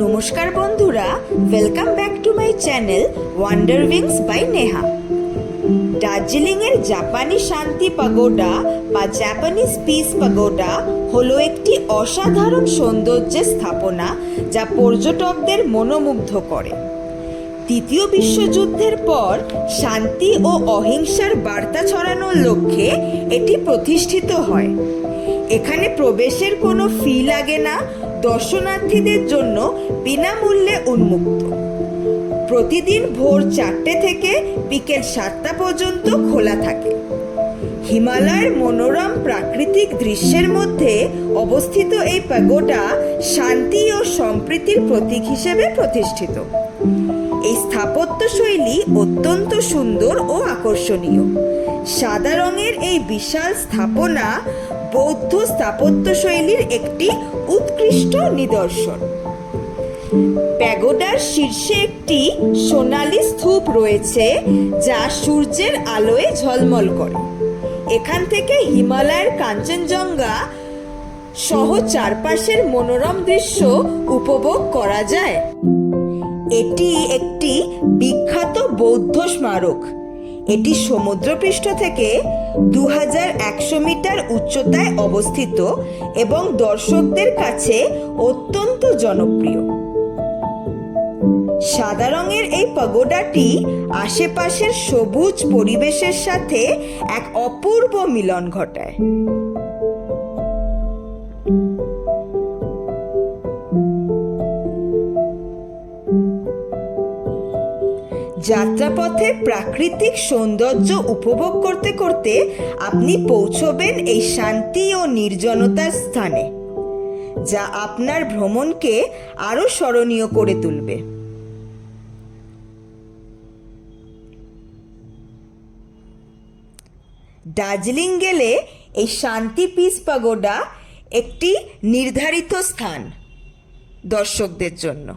নমস্কার বন্ধুরা, welcome back to my channel wonder wings by Neha. দার্জিলিংয়ের জাপানি শান্তি পাগোডা বা জাপানিজ পিস পাগোডা হলো একটি অসাধারণ সৌন্দর্যের স্থাপনা যা পর্যটকদের মনোমুগ্ধ করে। তৃতীয় বিশ্বযুদ্ধের পর শান্তি ও অহিংসার বার্তা ছড়ানোর লক্ষ্যে এটি প্রতিষ্ঠিত হয়। এখানে প্রবেশের কোনো ফি লাগে না, দর্শনার্থীদের জন্য বিনামূল্যে উন্মুক্ত। প্রতিদিন ভোর 4টে থেকে বিকেল 7টা পর্যন্ত খোলা থাকে। হিমালয়ের মনোরম প্রাকৃতিক দৃশ্যের মধ্যে অবস্থিত এই প্যাগোডা শান্তি ও সম্প্রীতির প্রতীক হিসেবে প্রতিষ্ঠিত। এই স্থাপত্যশৈলী অত্যন্ত সুন্দর ও আকর্ষণীয়। সাদা রঙের এই বিশাল স্থাপনা বৌদ্ধ স্থাপত্যশৈলীর একটি উৎকৃষ্ট নিদর্শন। প্যাগোডার শীর্ষে একটি সোনালী স্তূপ রয়েছে যা সূর্যের আলোয় ঝলমল করে। এখান থেকে হিমালয়ের কাঞ্চনজঙ্ঘা সহ চারপাশের মনোরম দৃশ্য উপভোগ করা যায়। এটি একটি বিখ্যাত বৌদ্ধ স্মারক। এটি সমুদ্রপৃষ্ঠ থেকে 2100 মিটার উচ্চতায় অবস্থিত এবং দর্শকদের কাছে অত্যন্ত জনপ্রিয়। সাদা রঙের এই প্যাগোডাটি আশেপাশের সবুজ পরিবেশের সাথে এক অপূর্ব মিলন ঘটায়। যাত্রাপথে প্রাকৃতিক সৌন্দর্য উপভোগ করতে করতে আপনি পৌঁছবেন এই শান্তি ও নির্জনতার স্থানে, যা আপনার ভ্রমণকে আরো স্মরণীয় করে তুলবে। দার্জিলিং গেলে এই শান্তি পিস প্যাগোডা একটি নির্ধারিত স্থান দর্শকদের জন্য।